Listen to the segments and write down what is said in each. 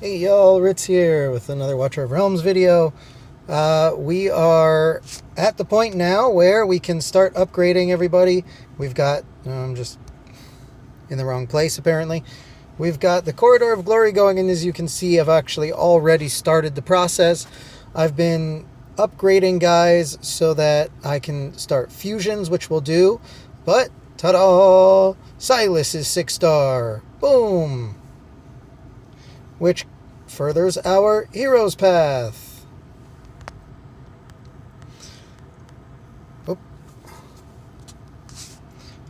Hey y'all, Ritz here with another Watcher of Realms video. We are at the point now where we can start upgrading everybody. We've got, I'm just in the wrong place apparently. We've got the Corridor of Glory going, and as you can see, I've actually already started the process. I've been upgrading guys so that I can start fusions, which we'll do. But, ta-da! Silas is 6-star. Boom! Which furthers our hero's path. Oop.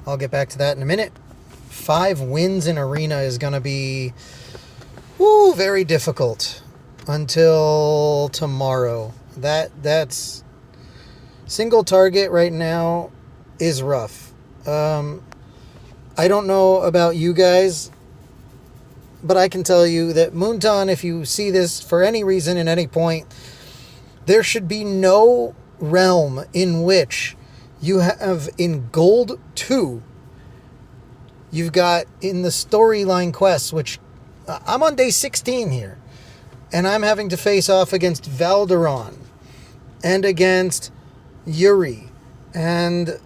I'll get back to that in a minute. 5 wins in arena is going to be very difficult until tomorrow. That's single target right now is rough. I don't know about you guys, but I can tell you that Moonton, if you see this for any reason at any point, there should be no realm in which you have in Gold 2, you've got in the storyline quests, which I'm on day 16 here, and I'm having to face off against Valderon and against Yuri and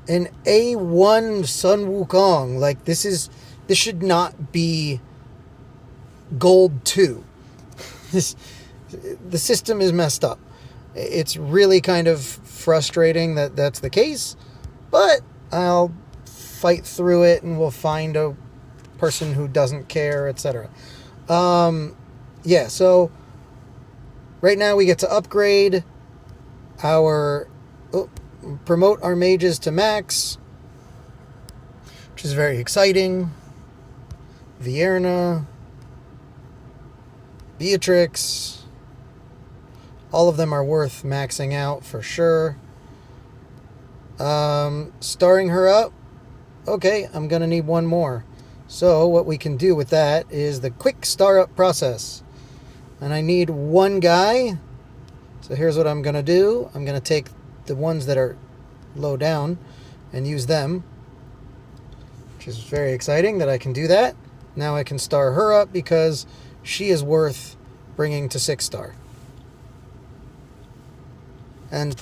an A1 Sun Wukong. Like, this should not be Gold 2. The system is messed up. It's really kind of frustrating that that's the case, but I'll fight through it and we'll find a person who doesn't care, etc. So right now we get to upgrade promote our mages to max, which is very exciting. Vierna, Beatrix, all of them are worth maxing out for sure. Starring her up, okay, I'm going to need one more. So what we can do with that is the quick star up process. And I need one guy. So here's what I'm going to do. I'm going to take the ones that are low down and use them, which is very exciting that I can do that. Now I can star her up because she is worth bringing to 6-star. And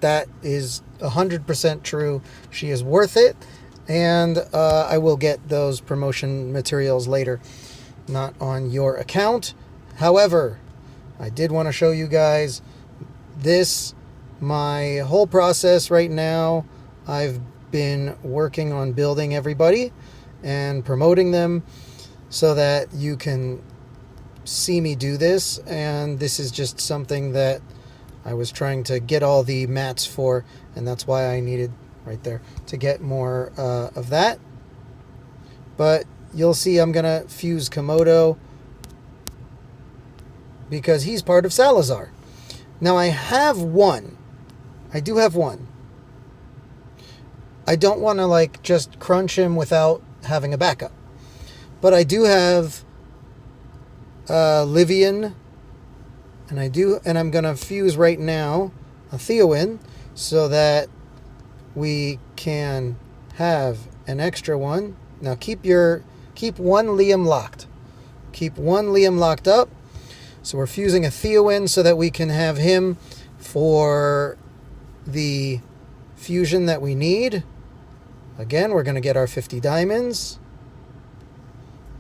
that is 100% true. She is worth it. And I will get those promotion materials later, not on your account. However, I did want to show you guys my whole process right now. I've been working on building everybody and promoting them so that you can see me do this, and this is just something that I was trying to get all the mats for, and that's why I needed right there to get more of that. But you'll see I'm gonna fuse Komodo because he's part of Salazar. Now I do have one. I don't want to just crunch him without having a backup, but I do have Livian, and I'm gonna fuse right now a Theowin so that we can have an extra one. Now keep one Liam locked. Keep one Liam locked up. So we're fusing a Theowin so that we can have him for the fusion that we need. Again, we're going to get our 50 diamonds.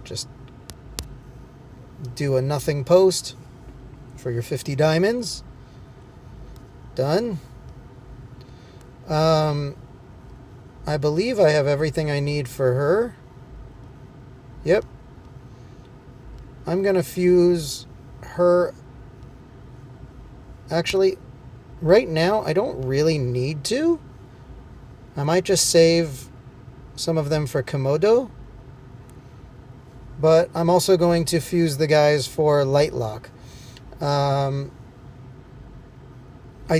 Just do a nothing post for your 50 diamonds. Done. I believe I have everything I need for her. Yep. I'm going to fuse her. Actually, right now, I don't really need to. I might just save some of them for Komodo. But I'm also going to fuse the guys for Lightlock. I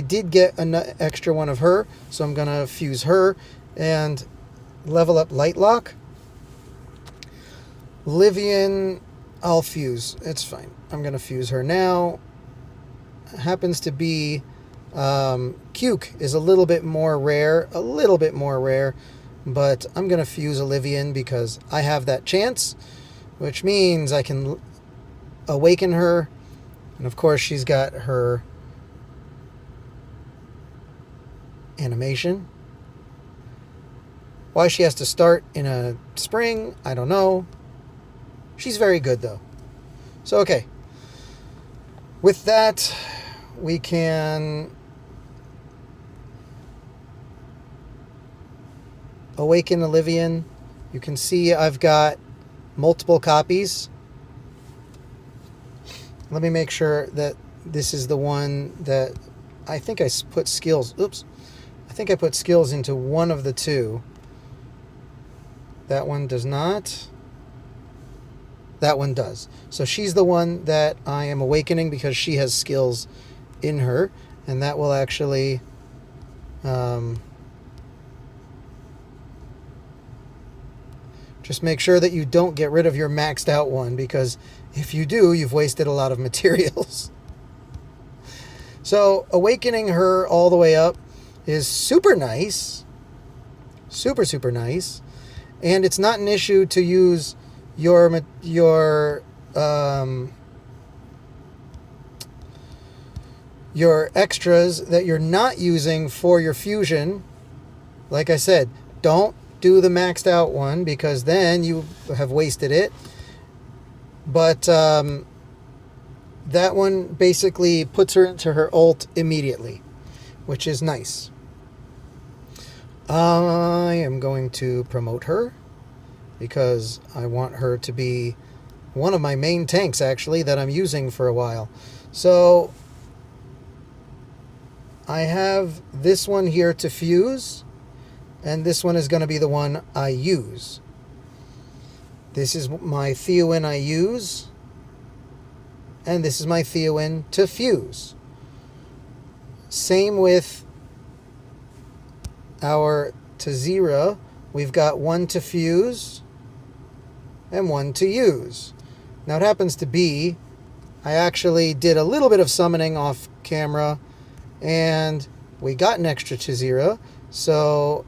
did get an extra one of her, so I'm going to fuse her and level up Lightlock. Livian, I'll fuse. It's fine. I'm going to fuse her now. Happens to be Cuke is a little bit more rare, but I'm going to fuse Livian because I have that chance, which means I can awaken her. And of course, she's got her animation. Why she has to start in a spring, I don't know. She's very good, though. So, okay. With that, we can awaken Olivian. You can see I've got multiple copies. Let me make sure that this is the one that I think I put skills. Oops. I think I put skills into one of the two. That one does not. That one does. So she's the one that I am awakening because she has skills in her. And that will actually... just make sure that you don't get rid of your maxed out one, because if you do, you've wasted a lot of materials. So awakening her all the way up is super nice. Super, super nice. And it's not an issue to use your extras that you're not using for your fusion. Like I said, don't do the maxed out one, because then you have wasted it. But that one basically puts her into her ult immediately, which is nice. I am going to promote her because I want her to be one of my main tanks, actually, that I'm using for a while. So I have this one here to fuse, and this one is going to be the one I use. This is my Theowen I use, and this is my Theowen to fuse. Same with our Tazira. We've got one to fuse and one to use. Now it happens to be, I actually did a little bit of summoning off camera, and we got an extra Tazira, so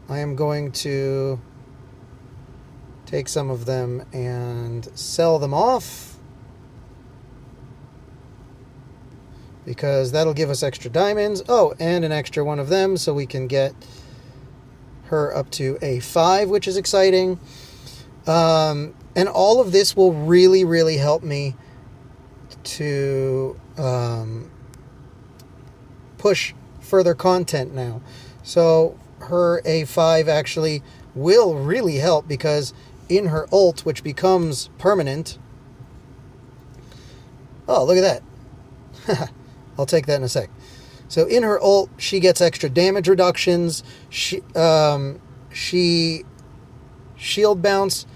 I am going to take some of them and sell them off, because that'll give us extra diamonds. Oh, and an extra one of them, so we can get her up to a 5, which is exciting. And all of this will really, really help me to push further content now. So her A5 actually will really help, because in her ult, which becomes permanent... Oh, look at that. I'll take that in a sec. So in her ult, she gets extra damage reductions. She shield bounce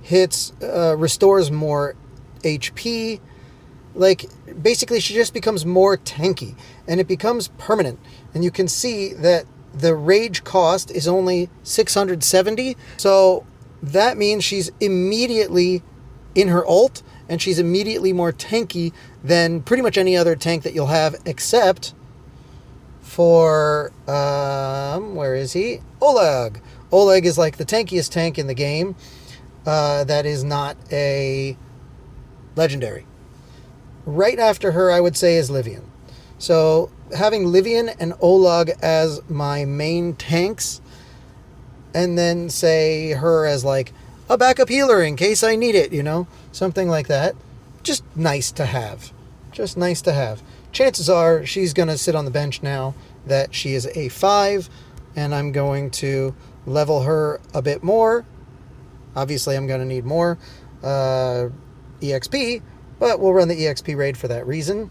hits, restores more HP. Like, basically, she just becomes more tanky, and it becomes permanent. And you can see that the rage cost is only 670. So that means she's immediately in her ult, and she's immediately more tanky than pretty much any other tank that you'll have, except for, where is he? Oleg. Oleg is like the tankiest tank in the game that is not a legendary. Right after her, I would say, is Livian. So having Livian and Oleg as my main tanks, and then say her as like a backup healer in case I need it, you know, something like that. Just nice to have. Just nice to have. Chances are she's going to sit on the bench now that she is a 5, and I'm going to level her a bit more. Obviously, I'm going to need more EXP, but we'll run the EXP raid for that reason.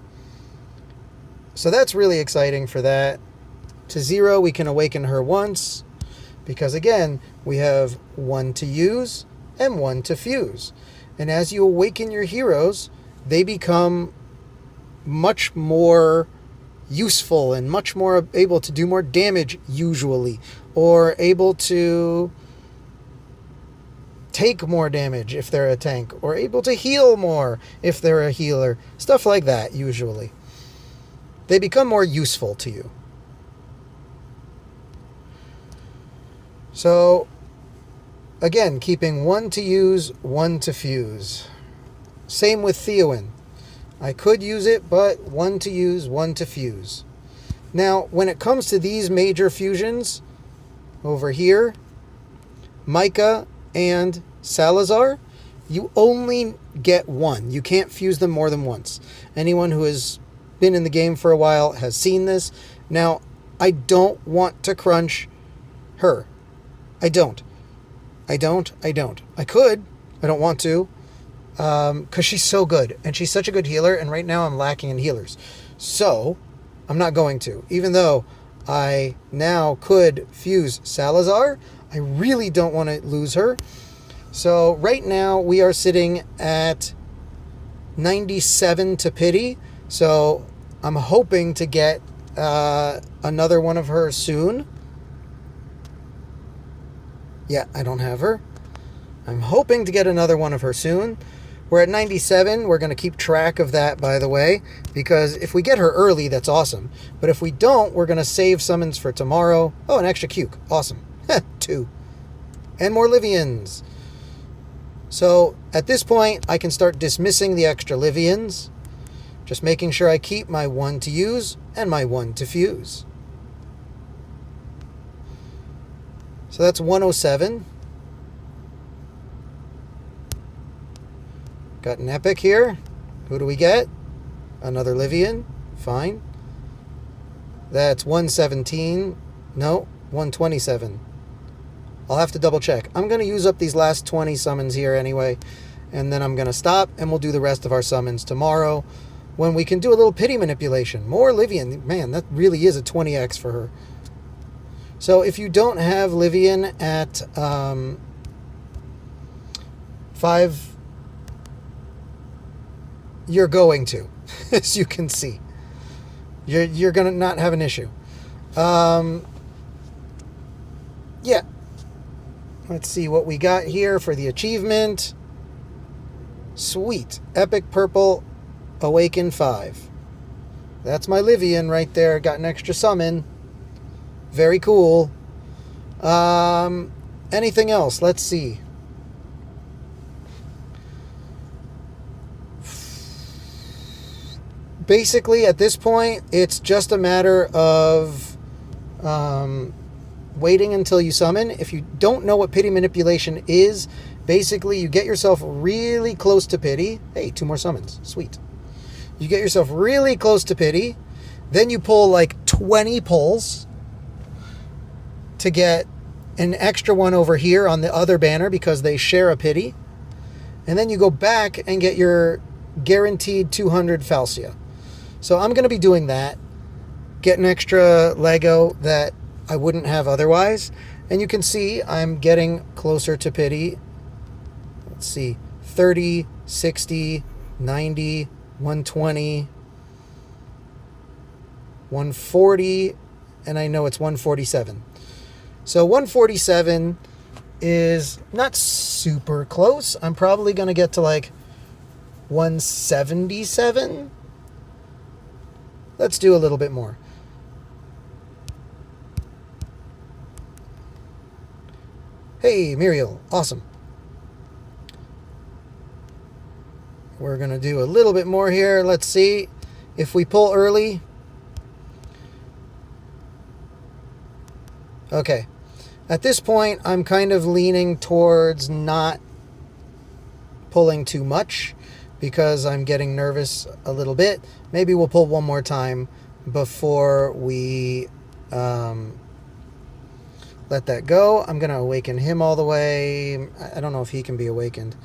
So that's really exciting for that. To 0, we can awaken her once, because again, we have one to use and one to fuse. And as you awaken your heroes, they become much more useful and much more able to do more damage usually, or able to take more damage if they're a tank, or able to heal more if they're a healer. Stuff like that, usually. They become more useful to you. So, again, keeping one to use, one to fuse. Same with Theowen. I could use it, but one to use, one to fuse. Now, when it comes to these major fusions, over here, Micah and Salazar, you only get one. You can't fuse them more than once. Anyone who has been in the game for a while has seen this. Now, I don't want to crunch her. I don't. I could. I don't want to. Because she's so good. And she's such a good healer. And right now I'm lacking in healers. So, I'm not going to. Even though I now could fuse Salazar, I really don't want to lose her. So, right now we are sitting at 97 to pity. So, I'm hoping to get another one of her soon. Yeah, I don't have her. I'm hoping to get another one of her soon. We're at 97. We're going to keep track of that, by the way, because if we get her early, that's awesome. But if we don't, we're going to save summons for tomorrow. Oh, an extra Cuke. Awesome. 2. And more Livians. So, at this point, I can start dismissing the extra Livians. Just making sure I keep my 1 to use and my 1 to fuse. So that's 107. Got an epic here. Who do we get? Another Livian. Fine. That's 117. No, 127. I'll have to double check. I'm going to use up these last 20 summons here anyway. And then I'm going to stop and we'll do the rest of our summons tomorrow when we can do a little pity manipulation. More Livian. Man, that really is a 20x for her. So if you don't have Livian at 5... you're going to, as you can see. You're going to not have an issue. Yeah. Let's see what we got here for the achievement. Sweet. Epic Purple Awaken 5. That's my Livian right there. Got an extra summon. Very cool. Anything else? Let's see. Basically, at this point, it's just a matter of waiting until you summon. If you don't know what pity manipulation is, basically you get yourself really close to pity. Hey, 2 more summons. Sweet. You get yourself really close to pity. Then you pull like 20 pulls to get an extra one over here on the other banner because they share a pity. And then you go back and get your guaranteed 200 Falsia. So I'm going to be doing that. Get an extra Lego that I wouldn't have otherwise. And you can see I'm getting closer to pity. Let's see. 30, 60, 90, 120, 140, and I know it's 147. So 147 is not super close. I'm probably going to get to like 177. Let's do a little bit more. Hey, Muriel. Awesome. We're going to do a little bit more here. Let's see if we pull early. Okay. At this point, I'm kind of leaning towards not pulling too much because I'm getting nervous a little bit. Maybe we'll pull one more time before we let that go. I'm going to awaken him all the way. I don't know if he can be awakened.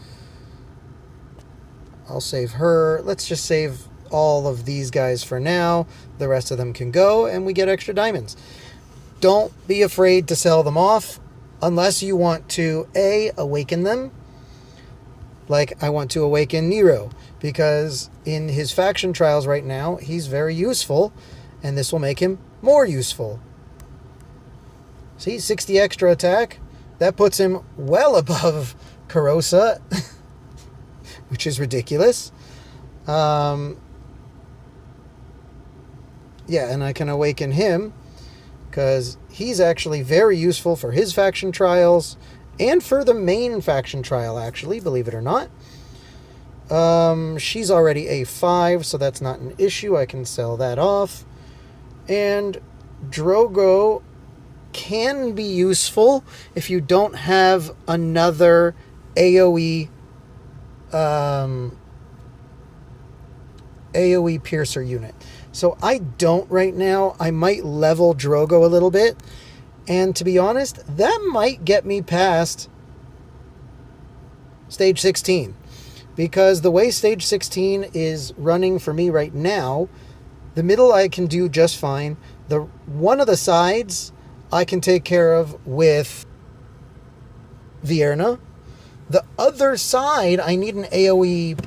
I'll save her. Let's just save all of these guys for now. The rest of them can go, and we get extra diamonds. Don't be afraid to sell them off unless you want to, A, awaken them. Like, I want to awaken Nero, because in his faction trials right now, he's very useful, and this will make him more useful. See, 60 extra attack. That puts him well above Karosa, which is ridiculous. Yeah, and I can awaken him, because he's actually very useful for his faction trials, and for the main faction trial, actually, believe it or not. She's already A5, so that's not an issue. I can sell that off. And Drogo can be useful if you don't have another AoE AoE piercer unit. So I don't right now. I might level Drogo a little bit. And to be honest, that might get me past stage 16. Because the way stage 16 is running for me right now, the middle I can do just fine. The one of the sides I can take care of with Vierna. The other side, I need an AoE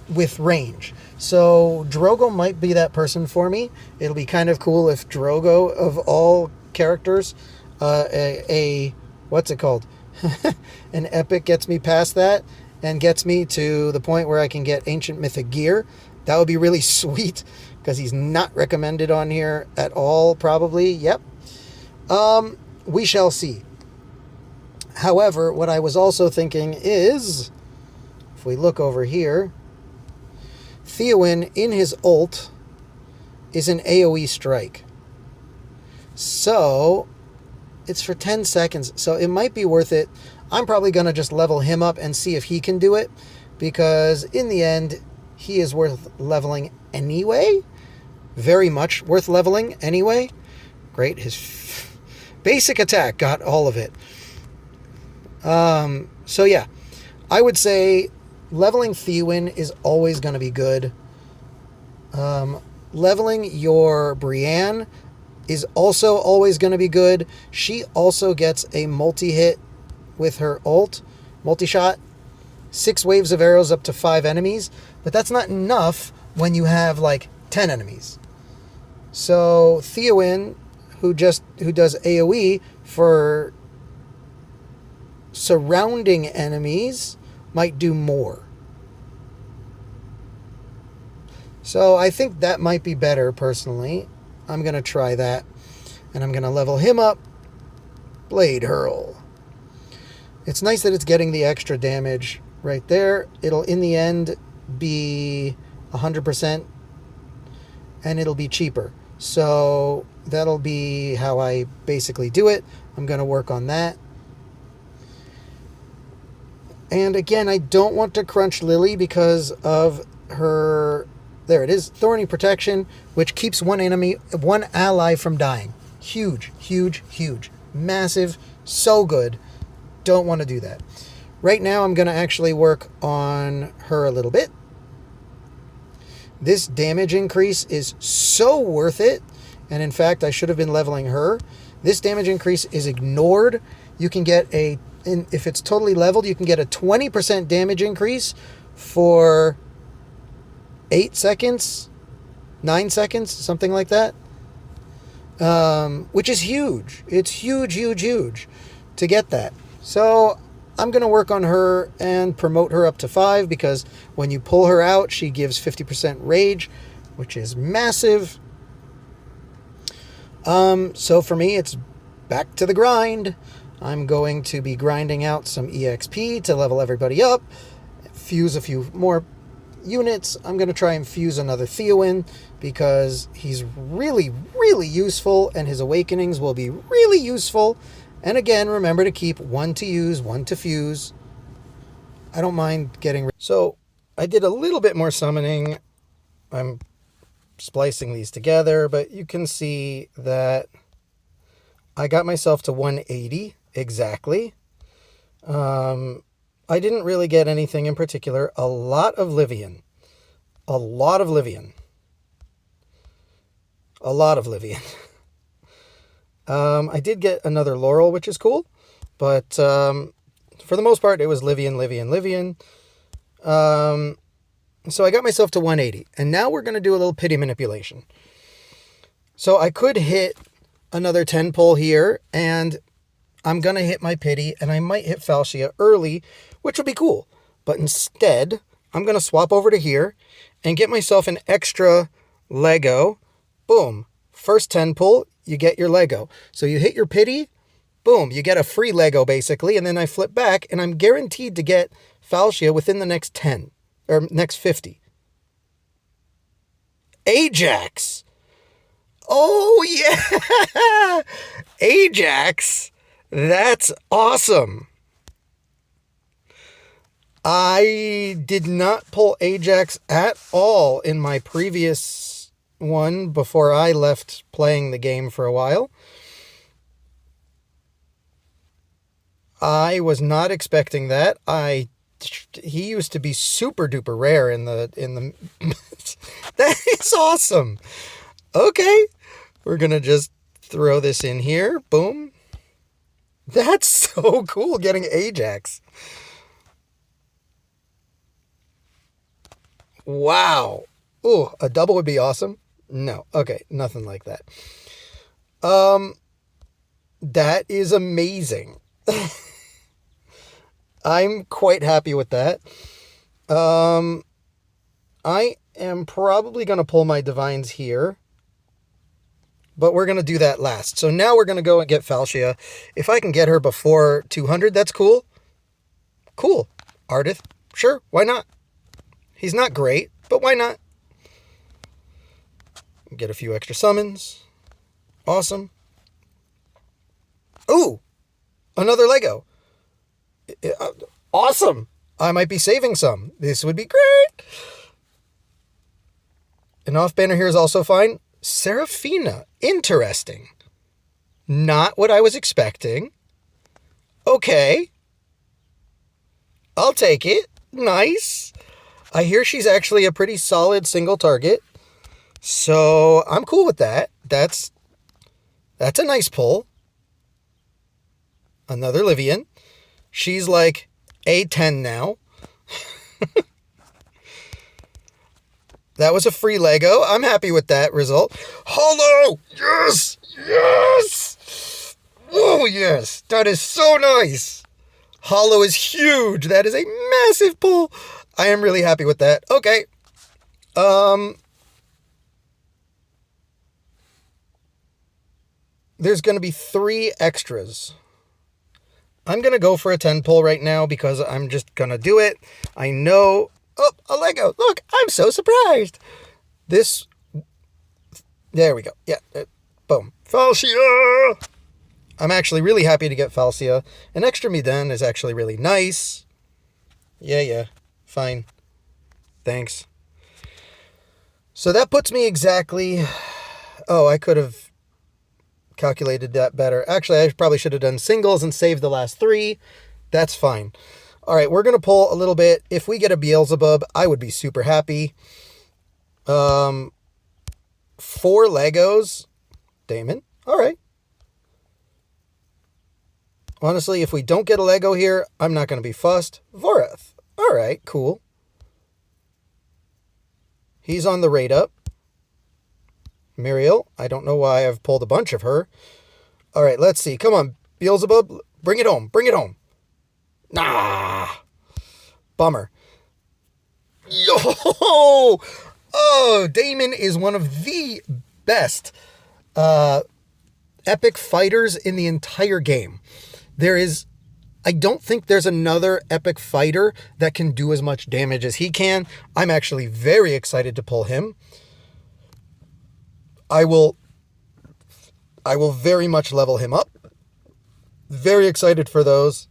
with range. So Drogo might be that person for me. It'll be kind of cool if Drogo, of all characters, what's it called? An epic gets me past that and gets me to the point where I can get Ancient Mythic Gear. That would be really sweet, because he's not recommended on here at all, probably. Yep. We shall see. However, what I was also thinking is, if we look over here, Theowen in his ult is an AoE strike. So, it's for 10 seconds, so it might be worth it. I'm probably going to just level him up and see if he can do it, because in the end, he is worth leveling anyway. Very much worth leveling anyway. Great, his basic attack got all of it. So yeah, I would say leveling Theowen is always going to be good. Leveling your Brienne is also always going to be good. She also gets a multi-hit with her ult, multi-shot, 6 waves of arrows up to 5 enemies, but that's not enough when you have like 10 enemies. So Theowen, who does AoE for surrounding enemies, might do more. So I think that might be better, personally. I'm going to try that. And I'm going to level him up. Blade Hurl. It's nice that it's getting the extra damage right there. It'll, in the end, be 100%. And it'll be cheaper. So that'll be how I basically do it. I'm going to work on that. And again, I don't want to crunch Lily because of her... There it is, Thorny Protection, which keeps one ally from dying. Huge, huge, huge. Massive, so good. Don't want to do that. Right now, I'm going to actually work on her a little bit. This damage increase is so worth it. And in fact, I should have been leveling her. This damage increase is ignored. You can get if it's totally leveled, you can get a 20% damage increase for 8 seconds, 9 seconds, something like that. Which is huge. It's huge, huge, huge to get that. So I'm going to work on her and promote her up to 5, because when you pull her out, she gives 50% rage, which is massive. So for me, it's back to the grind. I'm going to be grinding out some EXP to level everybody up, fuse a few more units. I'm going to try and fuse another Theowen, because he's really, really useful, and his awakenings will be really useful. And again, remember to keep 1 to use, 1 to fuse. I don't mind getting... So I did a little bit more summoning. I'm splicing these together, but you can see that I got myself to 180 exactly. I didn't really get anything in particular. A lot of Livian. A lot of Livian. A lot of Livian. I did get another Laurel, which is cool. But for the most part, it was Livian, Livian, Livian. So I got myself to 180. And now we're going to do a little pity manipulation. So I could hit another 10 pull here, and I'm going to hit my pity, and I might hit Falcia early, which would be cool. But instead, I'm going to swap over to here and get myself an extra Lego. Boom. First 10 pull, you get your Lego. So you hit your pity, boom, you get a free Lego basically, and then I flip back, and I'm guaranteed to get Falcia within the next 10. or next 50. Ajax. Oh, yeah. Ajax. That's awesome. I did not pull Ajax at all in my previous one before I left playing the game for a while. I was not expecting that. He used to be super duper rare in the that is awesome. Okay. We're going to just throw this in here. Boom. That's so cool getting Ajax. Wow. Ooh, a double would be awesome. No. Okay, nothing like that. That is amazing. I'm quite happy with that. I am probably going to pull my divines here, but we're going to do that last. So now we're going to go and get Falcia. If I can get her before 200, that's cool. Cool. Ardith, sure, why not? He's not great, but why not? Get a few extra summons. Awesome. Ooh, another Lego. Awesome. I might be saving some. This would be great. An off banner here is also fine. Seraphina. Interesting. Not what I was expecting. Okay. I'll take it. Nice. I hear she's actually a pretty solid single target. So I'm cool with that. That's a nice pull. Another Livian. She's like A10 now. That was a free Lego. I'm happy with that result. Hollow! Yes! Yes! Oh, yes. That is so nice. Hollow is huge. That is a massive pull. I am really happy with that. Okay. There's going to be 3 extras. I'm going to go for a 10 pull right now because I'm just going to do it. I know. Oh, a Lego. Look, I'm so surprised. There we go. Yeah. Boom. Falcia. I'm actually really happy to get Falcia. An extra Miden is actually really nice. Yeah. Fine. Thanks. So that puts me exactly... Oh, I could have calculated that better. Actually, I probably should have done singles and saved the last 3. That's fine. All right, we're going to pull a little bit. If we get a Beelzebub, I would be super happy. 4 Legos. Damon. All right. Honestly, if we don't get a Lego here, I'm not going to be fussed. Voreth. All right, cool. He's on the rate up. Muriel. I don't know why I've pulled a bunch of her. All right, let's see. Come on, Beelzebub. Bring it home. Bring it home. Nah. Bummer. Yo! Oh, Damon is one of the best epic fighters in the entire game. I don't think there's another epic fighter that can do as much damage as he can. I'm actually very excited to pull him. I will very much level him up. Very excited for those.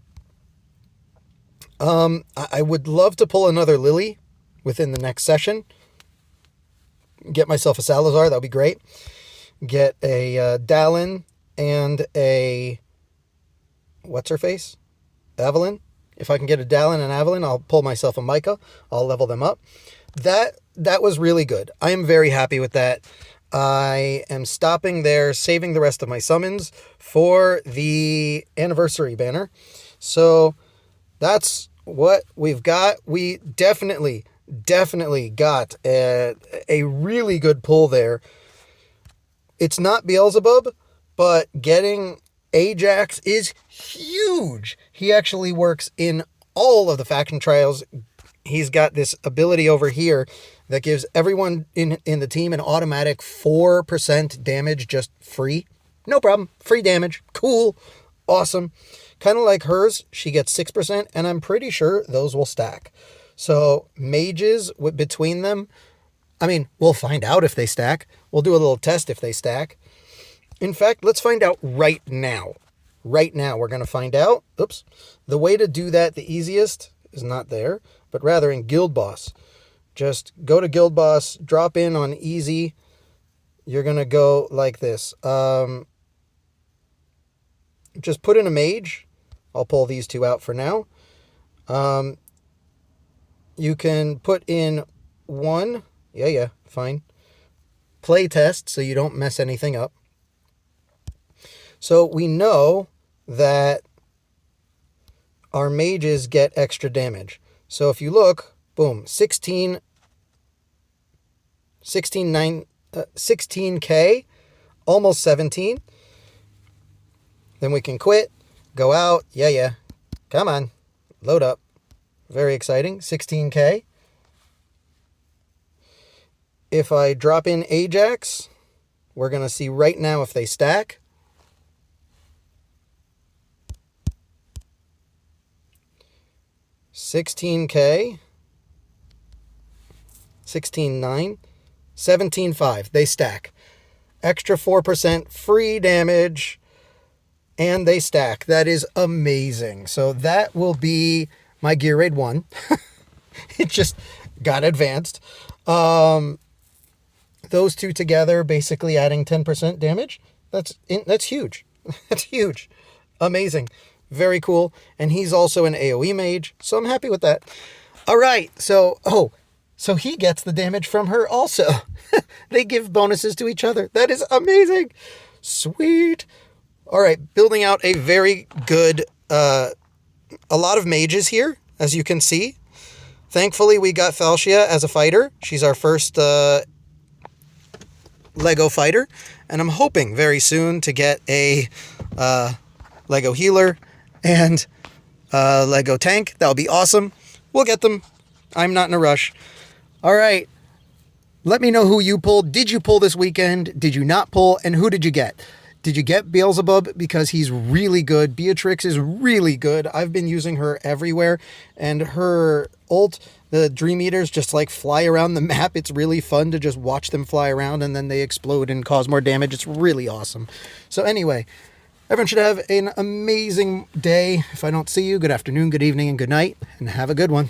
I would love to pull another Lily within the next session. Get myself a Salazar. That would be great. Get a Dallin and a... What's her face? Evelyn. If I can get a Dallin and Evelyn, I'll pull myself a Micah. I'll level them up. That was really good. I am very happy with that. I am stopping there, saving the rest of my summons for the anniversary banner. So that's what we've got. We definitely got a really good pull there. It's not Beelzebub, but getting Ajax is huge. He actually works in all of the faction trials. He's got this ability over here that gives everyone in the team an automatic 4% damage, just free. No problem. Free damage. Cool. Awesome. Kind of like hers. She gets 6%, and I'm pretty sure those will stack. So mages between them, I mean, we'll find out if they stack. We'll do a little test if they stack. In fact, let's find out right now. Right now, we're going to find out. Oops. The way to do that, the easiest, is not there, but rather in Guild Boss. Just go to Guild Boss, drop in on easy. You're going to go like this. Just put in a mage. I'll pull these two out for now. You can put in one. Yeah, fine. Play test so you don't mess anything up. So we know that our mages get extra damage. So if you look, boom, 16K, almost 17. Then we can quit, go out. Yeah. Come on, load up. Very exciting, 16K. If I drop in Ajax, we're going to see right now if they stack. 16K, 16.9, 17.5. They stack. Extra 4% free damage, and they stack. That is amazing. So that will be my Gear Raid 1. It just got advanced. Those two together basically adding 10% damage. That's huge. That's huge. Amazing. Very cool. And he's also an AoE mage, so I'm happy with that. All right. So he gets the damage from her also. They give bonuses to each other. That is amazing. Sweet. All right. Building out a very good, a lot of mages here, as you can see. Thankfully, we got Falcia as a fighter. She's our first Lego fighter. And I'm hoping very soon to get a Lego healer and Lego tank. That'll be awesome. We'll get them. I'm not in a rush. All right. Let me know who you pulled. Did you pull this weekend? Did you not pull? And who did you get? Did you get Beelzebub? Because he's really good. Beatrix is really good. I've been using her everywhere. And her ult, the Dream Eaters, just like fly around the map. It's really fun to just watch them fly around and then they explode and cause more damage. It's really awesome. So anyway, everyone should have an amazing day. If I don't see you, good afternoon, good evening, and good night. And have a good one.